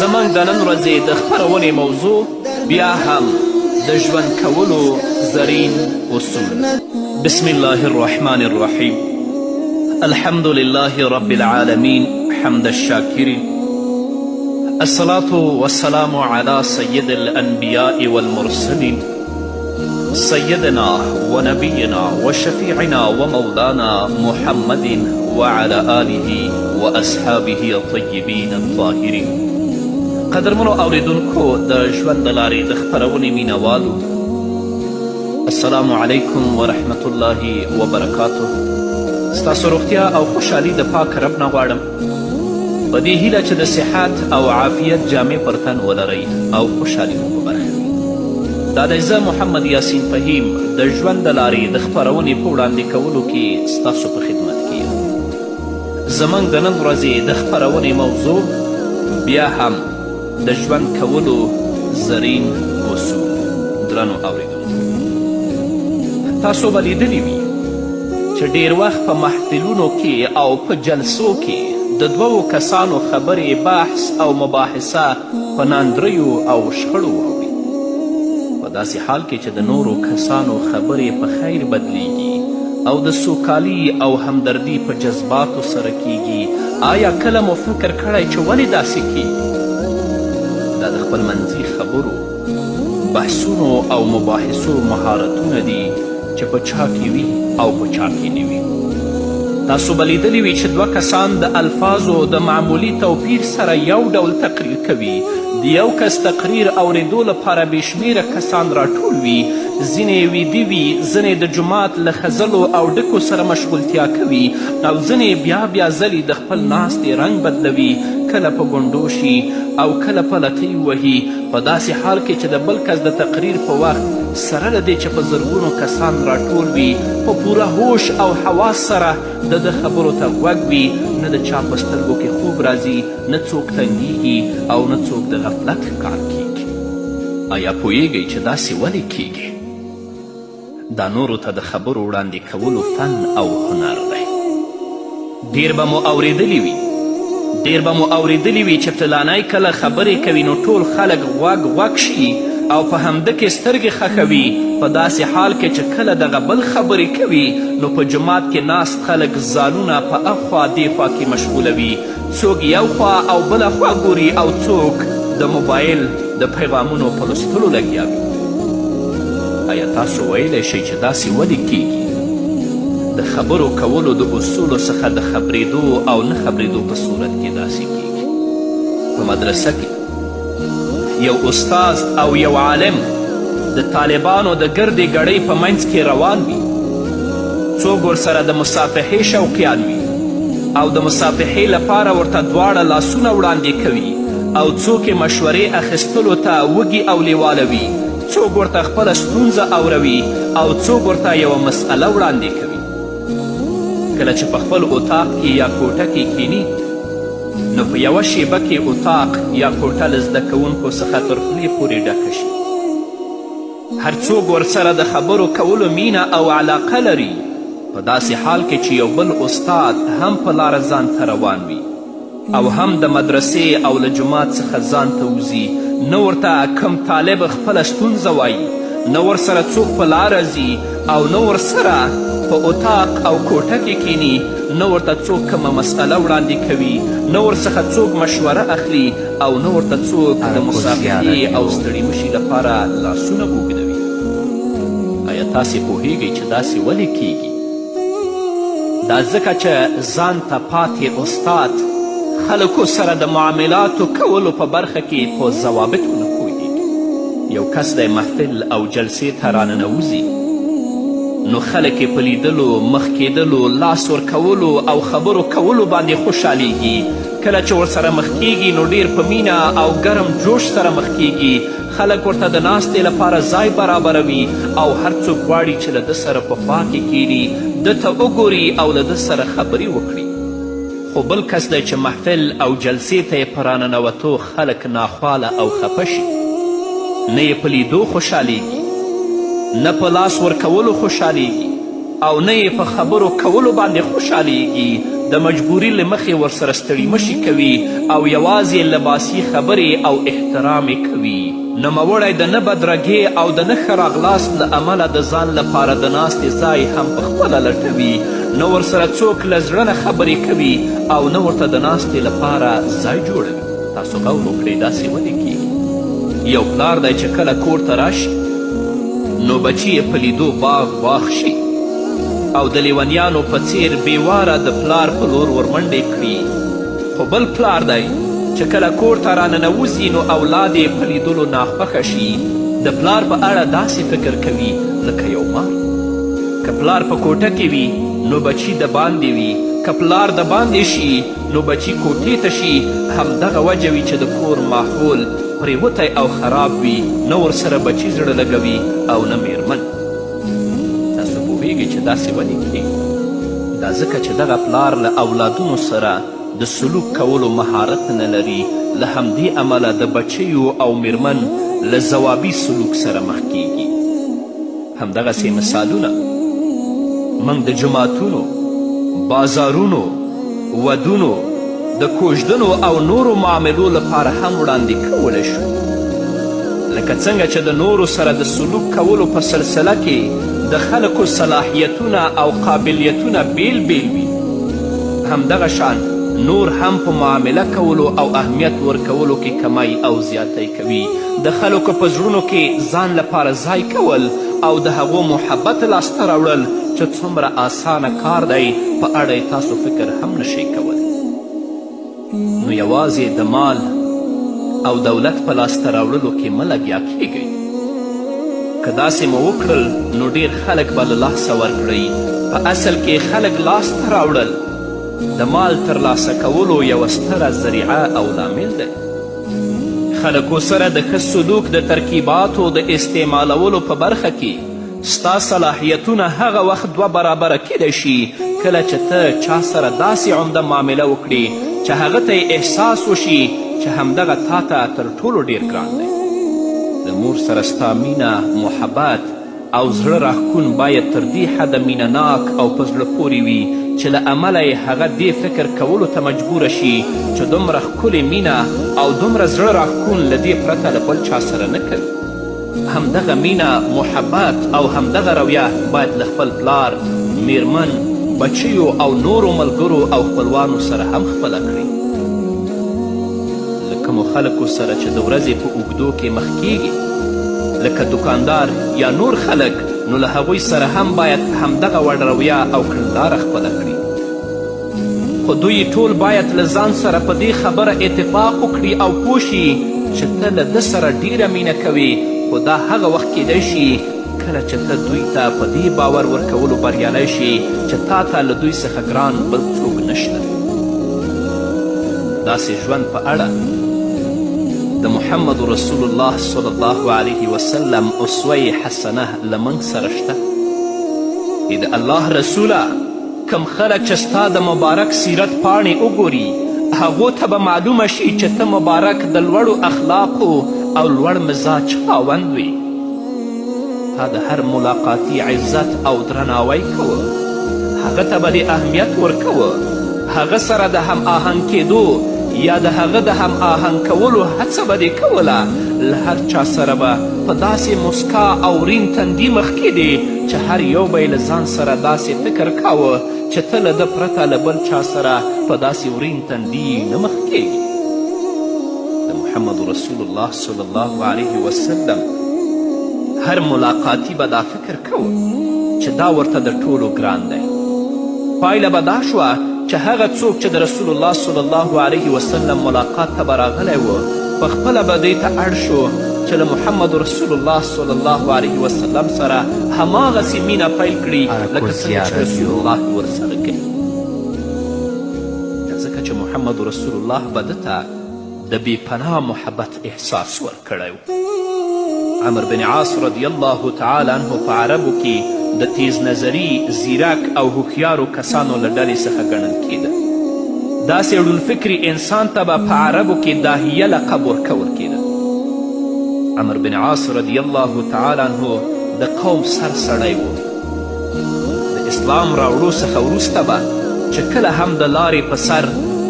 زموږ د نن ورځې د خپرونې موضوع بیا هم د ژوند کولو زرین اصول. بسم الله الرحمن الرحیم. الحمد لله رب العالمين حمد الشاكرين. الصلاة والسلام على سيد الأنبياء والمرسلين سيدنا ونبينا وشفيعنا ومولانا محمد وعلى آله وأصحابه الطيبين الطاهرين. قدرمنو اوریدونکو د ژوند د لارې د خپرونې مینوالو، السلام علیکم ورحمت الله وبرکاته. ستاسو روغتیا او خوشحالي د پاک رب نه غواړم، په دې هیله چې د صحت او عافیت جامې پر تن ولرئ او خوشحالي مو په برخه وي. دا دی زه محمد یاسین فهیم د ژوند د لارې د خپرونې په وړاندې کولو کې ستاسو په خدمت کې یم. زموږ د نن ورځې د خپرونې موضوع بیا هم د ژوند کولو زرین اصول. درنو اوریدونکو، تاسو به لیدلي وي چې ډیر وخت په محفلونو کې او په جلسو کې د دوو کسانو خبرې، بحث او مباحثه په ناندریو او شخړو واوړي، په داسې حال کې چې د نورو کسانو خبرې په خیر بدلیږي او د سوکالي او همدردي په جذباتو سره کیږي. آیا کله مو فکر کړی چې ولې داسې کیږي؟ دا د خپل منځي خبرو، بحثونو او مباحثو مهارتونه دي چې په چا کې وي او په چا کې نه وي. تاسو به لیدلي وي چې دوه کسان د الفاظو د معمولي توپیر سره یو ډول تقریر کوي. د یو کس تقریر اوریدو لپاره بېشمېره کسان راټول وي، ځینې ویده وي، ځینې د جومات له خزلو او ډکو سره مشغولتیا کوي، او ځینې بیا ځلې د خپل ناستې رنګ بدلوي، کله په ګونډو شي او کله په لټۍ وهي، په داسې حال کې چې د بل کس د تقریر په وخت سره له دې چې په زرګونو کسان راټول وي، په پوره هوش او حواس سره د خبرو ته غوږ وي، نه د چا په سترګو کې خوب راځي، نه څوک تنګیږي او نه څوک د غفلت ښکار کیږي. آیا پوهیږئ چې داسې ولې کیږي؟ دا نورو ته د خبرو وړاندې کولو فن او هنر دی. ډیر به مو اوریدلی وي چې فلانی کله خبرې کوي نو ټول خلک غوږ شي او په همده کې سترګې خښوي، په داسې حال کې چې کله دغه بل خبرې کوي نو په جومات کې ناست خلک ځانونه په اخوا دې خوا کې مشغولوي، څوک یو خوا او بله خوا ګوري او څوک د موبایل د پیغامونو په لوستلو لګیا وي. آیا تاسو ویلی شئ چې داسې ولې کیږي؟ د خبرو کولو د اصولو څخه د خبرېدو او نه خبرېدو په صورت کې داسې کیږي. په مدرسه کې یو استاز او یو عالم د طالبانو د ګردې ګړۍ په منځ کې روان وي، څوک ورسره د مصافحې شوقیان وي او د مصافحې لپاره ورته دواړه لاسونه وړاندې کوي، او څوک یې مشورې اخیستلو ته وږي او لیواله وي، څوک ورته خپله ستونزه اوروي او څوک ورته یوه مسئله وړاندې کوي. کله چې په خپل اتاق کې یا کوټه کې کینی نو په یوه شیبه کې اتاق یا کوټه له زده کوونکو څخه تر خولې پورې ډکه شي. هر څوک ورسره د خبرو کولو مینه او علاقه لري، په داسې حال کې چې یو بل استاد هم په لاره ځان ته روان وي او هم د مدرسې او له جومات څخه ځان ته وځي، نه ورته کم طالب خپله ستونزه وایي، نه ورسره څوک په لاره ځي او نه ورسره په اتاق او کوټه کې کینی، نه ورته څوک کومه مسئله وړاندې کوي، نه ورڅخه څوک مشوره اخلي او نه ورته څوک د مصافحې او ستړي مشي لپاره لاسونه اوږدوي. آیا تاسې پوهیږئ چې داسې ولې کیږي؟ دا ځکه چې ځان ته پاتې استاد خلکو سره د معاملاتو کولو په برخه کې په ضوابطو نه پوهیږي. یو کس دی محفل او جلسې ته راننوځي نو خلک یې په لیدلو، مخ کیدلو، لاس ورکولو او خبرو کولو باندې خوشحالیږي. کله چې ورسره مخ کیږي نو ډیر په مینه او ګرم جوش سره مخ کیږي، خلک ورته د ناستې لپاره ځای برابروي او هر څوک غواړي چې له ده سره په خوا کې کیني، ده ته وګوري او له ده سره خبرې وکړي. خو بل کس دی چې محفل او جلسې ته یې په راننوتو خلک ناخواله او خفه شي، نه یې په لیدو خوشحالیږي، نه په لاس ورکولو خوشحالیږي او نه یې په خبرو کولو باندې خوشحالیږي، د مجبوري له مخې ورسره ستړي مشي کوي او یوازې لباسي خبرې او احترام کوي. نوموړی د نه بدرګې او د نه ښه راغلاست له امله د ځان لپاره د ناستې ځای هم پخپله لټوي، نه ورسره څوک له زړه نه خبرې کوي او نه ورته د ناستې لپاره ځای جوړوي. تاسو غور وکړئ داسې ولې کیږي؟ یو پلار دی چې کله کور ته راشي نو بچي یې په لیدو باغ شي او د لیونیانو په څیر بېواره د پلار په لور ورمنډې کړي. خو بل پلار دی چې کله کور ته راننوځي نو اولاد یې په لیدلو ناخوښه شي، د پلار په اړه داسې فکر کوي لکه یو مار. که پلار په کوټه کې وي نو بچي د باندې وي، که پلار د باندې شي نو بچي کوټې ته شي. همدغه وجه وي چې د کور ماحول پریوتی او خراب وي، نه ورسره بچي زړه لګوي او نه میرمن. تاسو پوهیږئ چې داسې ولې کیږي؟ دا ځکه چې دغه پلار له اولادونو سره د سلوک کولو مهارت نه لري، له همدې امله د بچیو او میرمن له ځوابي سلوک سره مخ کیږي. همدغسې مثالونه موږ د جماعتونو، بازارونو، ودونو، د کوژدنو او نورو معاملو لپاره هم وړاندې کولی شو. لکه څنګه چې د نورو سره د سلوک کولو په سلسله کې د خلکو صلاحیتونه او قابلیتونه بیل وي، همدغه شان نور هم په معامله کولو او اهمیت ورکولو کې کمی او زیاتی کوي. د خلکو په زړونو کې ځان لپاره ځای کول او د هغو محبت لاسته راوړل چې څومره آسانه کار دی په اړه تاسو فکر هم نشئ کولی. نو یوازې د مال او دولت په لاسته راوړلو کې مه لګیا کیږئ. که داسې مو وکړل نو ډیر خلک به له لاسه ورکړئ. په اصل کې خلک لاسته راوړل د مال ترلاسه کولو یوه ستره ذریعه او لامل دی. خلکو سره د ښه سلوک د ترکیباتو د استعمالولو په برخه کې ستا صلاحیتونه هغه وخت دوه برابره کیدی شي کله چې ته چا سره داسې عمده معامله وکړي چې هغه ته احساس وشي چې همدغه تا ته تر ټولو ډیر ګران دی. د مور سره ستا مینه، محبت او زړه راښکون باید تر دې حده مینهناک او په زړه پورې وي چې له امله یې هغه دې فکر کولو ته مجبوره شي چې دومره ښکلې مینه او دومره زړه راښکون له دې پرته له بل چا سره نه کوي. همدغه مینه، محبت او همدغه رویه باید له خپل پلار، میرمن، بچیو او نورو ملګرو او خپلوانو سره هم خپله کړي. له کومو خلکو سره چې د ورځې په اوږدو کې مخ کیږي لکه دکاندار یا نور خلک، نو له هغوی سره هم باید همدغه وړ رویه او کړنلاره خپله کړي. خو دوی ټول باید له ځان سره په دې خبره اتفاق وکړي او پوه شي چې ته له ده سره ډیره مینه کوي، خو دا هغه وخت کیدی شي کله چې ته دوی ته په دې باور ورکولو بریالی شي چې تا ته له دوی څخه ګران بل څوک نشته. داسې ژوند په اړه د محمد رسول الله صلی الله علیه وسلم اسوه حسنه له موږ سره شته. د الله رسوله کم خلک چې ستا د مبارک سیرت پاڼې وګوري هغو ته به معلومه شي چې ته مبارک د لوړو اخلاقو او لوړ مزاج خاوند وي. تا د هر ملاقاتي عزت او درناوی کوه، هغه ته به دې اهمیت ورکوه، هغه سره د هم آهنګ کېدو یا د هغه د هم آهنګ کولو هڅه به دې کوله. له هر چا سره به په داسې مسکا او رین تندي مخ کېدې چې هر یو به یې له ځان سره داسې فکر کاوه چې ته له ده پرته له بل چا سره په داسې ورین تندي نه مخ کېږي. د محمد رسول الله صلی الله علیه وسلم هر ملاقاتی به دا فکر کوه چې دا ورته د ټولو ګران دی. پایله به دا شوه چې هغه څوک چې د رسول الله صلی الله علیه وسلم ملاقات ته به راغلی و پخپله به دې ته اړ شو چې له محمد رسول الله صلی الله علیه وسلم سره هماغسې مینه پیل کړي لکه څنګه چې رسول الله ورسره کوي. ځکه چې محمد رسول الله به ده ته د بېپناه محبت احساس ورکړی و. عمر بن عاص رضی الله تعالی عنه په عربو کې د تیز نظري، زیرک او هوښیارو کسانو له ډلې څخه ګڼل کېده. داسې ړون فکري انسان ته به په عربو کې داهیه لقب ورکول کېده. عمر بن عاص رضی الله تعالی عنه د قوم سر سړی و. د اسلام راوړو څخه وروسته به چې کله هم د لارې په سر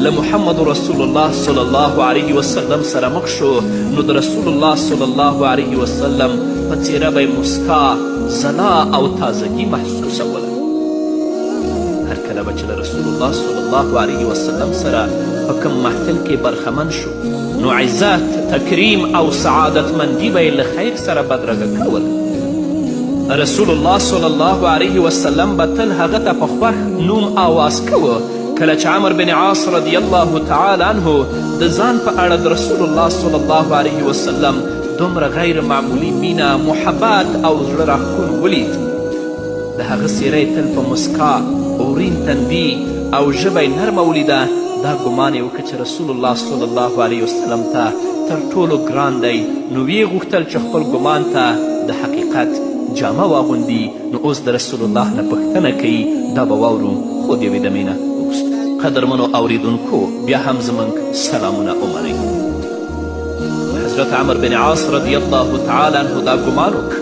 له محمد رسول الله صلی الله علیه وسلم سره مخ شو نو د رسول الله صلی الله علیه وسلم په څیره به یې مسکا ځلا او تازگی محسوسوله. هر کله به چې له رسول الله صلی الله علیه وسلم سره په کوم محفل کې برخمن شو نو عزت، تکریم او سعادتمندي به یې له خیر سره بدرګه کوله. رسول الله صلی الله علیه وسلم به تل هغه ته په خوښ نوم آواز کوه. کله چې عمر بن عاص رضی الله تعالی عنه د ځان په اړه د رسول الله صلی الله علیه وسلم دومره غیر معمولی مینه، محبت او زړه راښکون ولید، د هغه څیره تل په مسکا، اورین تندي او ژبه یې نرمه ولیده. دا ګمان یې وکړه چې رسول الله صلی الله علیه وسلم ته تر ټولو ګران دی، نو ویې غوښتل چې خپل ګمان ته د حقیقت جامه واغوندي. نو اوس د رسول الله نه پوښتنه کوي، دا به واورو خو د یوې دمې نه وروسته. قدرمنو اوریدونکو، بیا هم زموږ سلامونه ومنئ. حضرت عمر بن عاص رضی الله تعالی عنه دا ګمان وکړ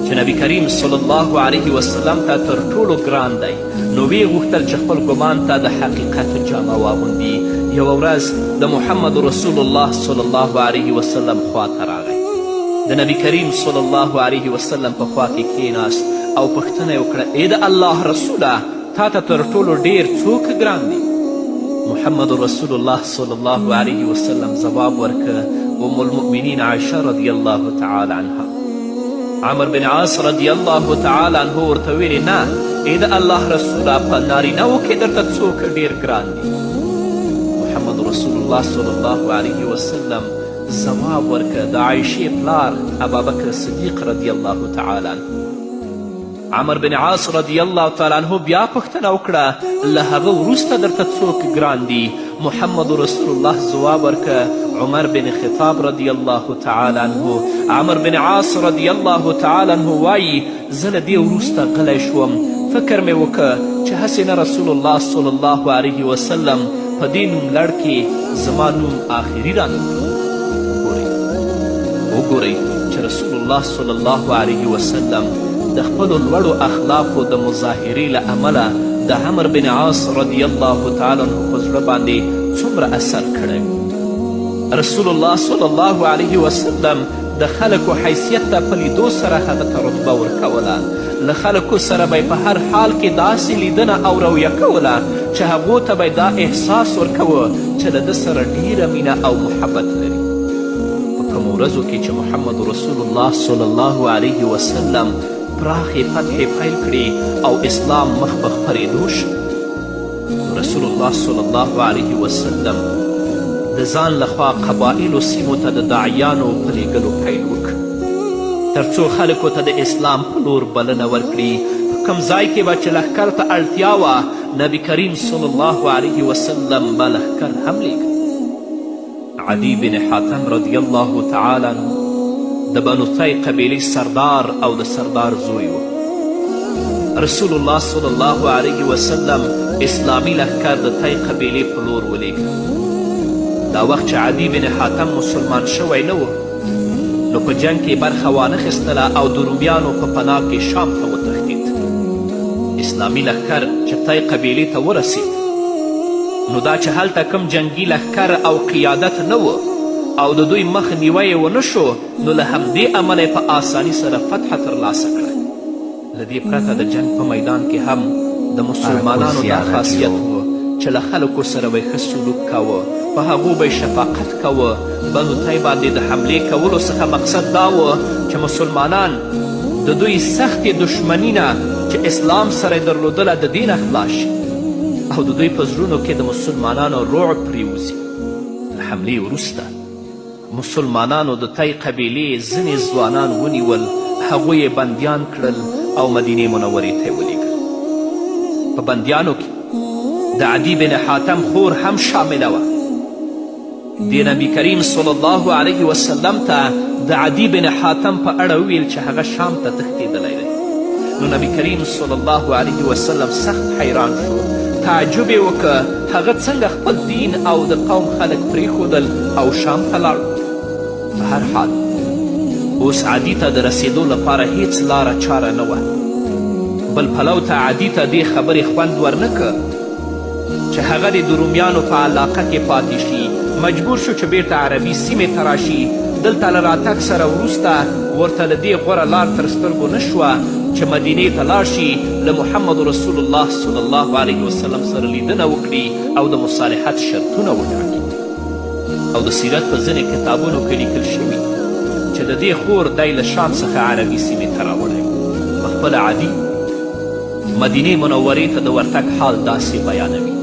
چې نبی کریم صلی الله علیه وسلم ته تر ټولو ګران دی، نو ویې غوښتل چې خپل ګمان ته د حقیقت جامه واغوندي. یوه ورځ د محمد رسول الله صلی الله علیه وسلم خواته راغی، د نبی کریم صلی الله علیه وسلم په خوا کې کیناست او پوښتنه یې وکړه، ای د الله رسوله، تا ته تر ټولو ډیر څوک ګران دی؟ محمد رسول الله صلی الله علیه وسلم ځواب ورکه، ام المؤمنین عایشه رضی الله تعالی عنها. عمر بن عاص رضی الله تعالی عنه ورته ویلې، نه ای د الله رسوله، په نارینهو کې درته څوک ډیر ګران دی؟ محمد رسول الله صلی الله علیه وسلم ځواب ورکه، د عایشې پلار ابابکر صدیق رضی الله تعالی عنه. عمر بن عاص رضی الله تعالی عنه بیا پوښتنه وکړه، له هغه وروسته درته څوک ګران دی؟ محمد رسول الله ځواب ورکه، عمر بن خطاب رضی الله تعالی عنه. عمر بن عاص رضی الله تعالی عنه وایي، زه له دې وروسته غلی شوم، فکر مې وکړه چې هسې نه رسول الله صلی الله علیه وسلم په دې نوملړ کې زما نوم آخري رانه. وګورئ چې رسول الله صلی الله علیه وسلم د خپلو لوړو اخلاقو د مظاهرې له امله د عمر بن عاص رضی الله تعالی عنه په زړه باندې څومره اثر کړی. رسول الله صلی الله علیه وسلم د خلکو حیثیت ته په لیدو سره هغه ته رتبه ورکوله. له خلکو سره به په هر حال کې داسې لیدنه او رویه کوله چې هغو ته به دا احساس ورکوه چې له ده سره ډیره مینه او محبت لري. په کومو ورځو کې چې محمد رسول الله صلی الله علیه وسلم پراخې فتحې پیل کړي او اسلام مخ په خپرېدو شو، رسول الله صلی الله علیه وسلم د ځان لخوا قبایلو سیمو ته د داعیانو په لیږلو پیل وکړ تر څو خلکو ته د اسلام په لور بلنه ورکړي. په کوم ځای کې به چې لښکر ته اړتیا وه، نبی کریم صلی الله علیه وسلم به لښکر هم لیږه. عدی بن حاتم رضی الله تعالی عنه د بنو تی قبیلې سردار او د سردار زوی و. رسول الله صلی الله علیه وسلم اسلامي لښکر د تی قبیلې په لور ولیږه. دا وخت چې عدی بن حاتم مسلمان شوی نه و، نو په جنگ کې برخه وانخیستله او د رومیانو په پناه کې شام ته وتښتید. اسلامي لښکر چې تی قبیلې ته ورسید، نو دا چې هلته کم جنگي لښکر او قیادت نه و او د دوی مخ نیوی ونه شو، نو له همدې امله په آساني سره فتحه ترلاسه کړه. له دې پرته د جنگ په میدان کې هم د مسلمانانو دا خاصیت و چې له خلکو سره به ښه سلوک کوه، په هغو به شفاقت کوه. بنو تی باندې د حملې کولو څخه مقصد دا و چې مسلمانان د دوی سختې دشمني نه چې اسلام سره یې درلودله د دې نه خلاص شي او د دوی په زړونو کې د مسلمانانو رعب پرېوځي. له حملې وروسته مسلمانانو د تی قبیلې ځینې ځوانان ونیول، هغوی یې بندیان کړل او مدینې منورې ته یې ولیږل. په بندیانو کې د عدی بن حاتم خور هم شامله وه. د نبی کریم صلی الله علیه وسلم ته د عدی بن حاتم په اړه وویل چې هغه شام ته تښتېدلی دی. نو نبی کریم صلی الله علیه وسلم سخت حیران شو، تعجب یې وکړه هغه څنګه خپل دین او د قوم خلک پرېښودل او شام ته لاړ. په هر حال اوس عدي ته د رسېدو لپاره هیڅ لاره چاره نه وه. بل پلو ته عدي ته دې خبرې خوند ورنه که چې هغه د رومیانو په علاقه کې پاتې شي، مجبور شو چې بیرته عربي سیمې ته راشي. دلته له راتګ سره وروسته ورته له دې غوره لار تر سترګو نه شوه چې مدینې ته لاړ شي، له محمد رسول الله صلی الله علیه وسلم سره لیدنه وکړي او د مصالحت شرطونه وټاکي. او د سیرت په ځینې کتابونو کې لیکل شوي چې د دې خور دی له شام څخه عربي سیمې ته راوړی. په خپله عادي مدینې منورې ته د ورتګ حال داسې بیانوي: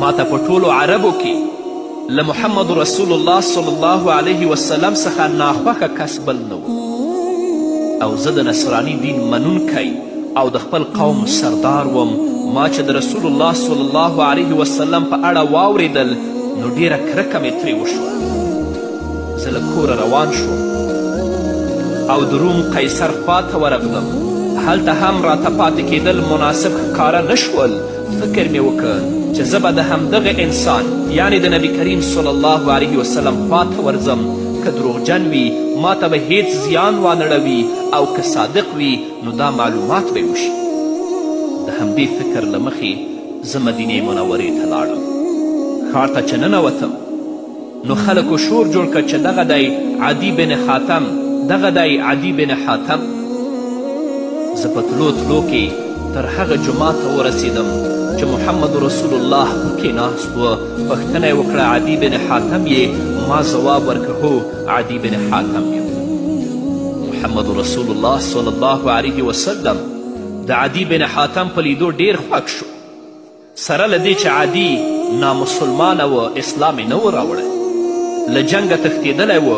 ما ته په ټولو عربو کې له محمد رسول الله صلی الله علیه وسلم څخه ناخوښه کس بل نه و، او زه د نصراني دین منونکی او د خپل قوم سردار وم. ما چې د رسول الله صلی الله علیه وسلم په اړه واورېدل نو ډیره کرکه مې ترې وشوه. زه له کوره روان شوم او د روم قیصر خواته ورغلم. هلته هم راته پاتې کېدل مناسب ښکاره نه شول. فکر مې وکړ چې زه به د همدغه انسان یعنی د نبی کریم صلی الله علیه وسلم خواته ورځم. که دروغجن وي ما ته به هیڅ زیان وانړوي او که صادق وي نو دا معلومات به وشي. د همدې فکر له مخې زه مدینې منورې ته لاړم. ښار ته چې ننوتم نو خلکو شور جوړ کړ چې دغه دی عدي بن حاتم، دغه دی عدي بن حاتم. زه په تلو کې تر هغه جومات ته ورسېدم چې محمد رسول الله پکې ناست و. پوښتنه یې وکړه عدي بن حاتم یې؟ ما ځواب ورکړ هو عدي بن حاتم یم. محمد رسول الله صلی الله علیه وسلم د عدي بن حاتم په لیدو ډیر خوښ شو، سره له دې چې عدي نامسلمانه و، اسلام یې نه و راوړی، له جنګه تښتېدلی و،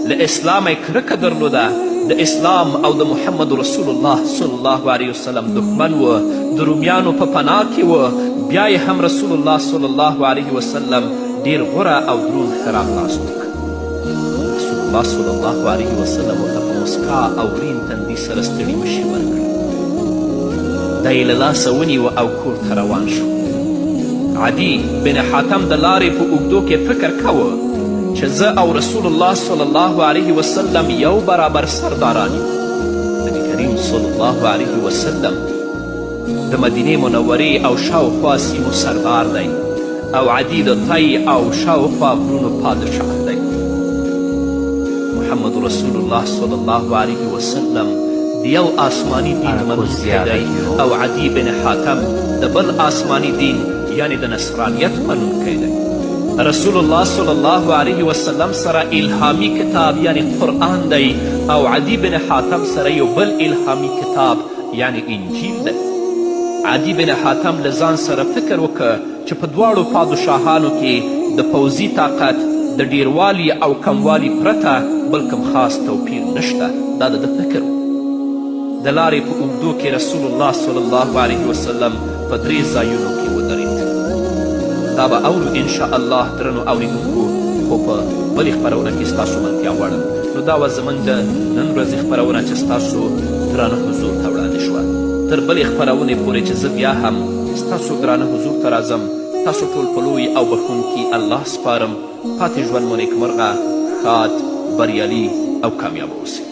له اسلامه یې کرکه درلوده، د اسلام او د محمد رسول الله صلی الله علیه وسلم دښمن و، د رومیانو په پناه کې و. بیا یې هم رسول الله صلی الله علیه وسلم ډیر غوره او دروند ښه راغلاست وکړ. رسول الله صلی الله علیه وسلم ورته په مسکا او ورین تندي سره ستړي مشي ورکړه. دا یې له لاسه ونیوه او کور ته روان شو. عدي بن حاتم د لارې په اوږدو کې فکر کوه چې زه او رسول الله صلی الله علیه وسلم یو برابر سرداران یو. نبی کریم صلی الله علیه وسلم د مدینې منورې او شاوخوا سیمو سردار دی او عدي د طی او شاوخوا غرونو پادشاه دی. محمد رسول الله صلی الله علیه وسلم د یو آسمانی دین منونکی دی او عدي بن حاتم د بل آسمانی دین یعنی د نصرانیت منونکی دی. رسول الله صلی الله علیه وسلم سره الهامی کتاب یعنی قرآن دی او عدي بن حاتم سره یو بل الهامی کتاب یعنی انجیل دی. عدي بن حاتم له ځان سره فکر وکړ چې په دواړو پادشاهانو کې د پوځي طاقت د ډیروالي او کموالي پرته بل کوم خاص توپیر نشته. دا د ده فکر و. د لارې په اوږدو کې رسول الله صلی الله علیه وسلم په 3 ځایونو کې ودرېد. دا به اورو انشاءالله درنو اوریدونکو، خو په بلې خپرونه کې ستاسو ملتیا غواړم. نو دا وه زموږ د نن ورځې خپرونه چې ستاسو درانه حضور ته وړاندې شوه. تر بلې خپرونې پورې چې زه بیا هم ستاسو درانه حضور ته راځم، تاسو ټول په لوی او بخښونکي الله سپارم. پاتې ژوند مو نیکمرغه، ښاد، بریالي او کامیابه اوسئ.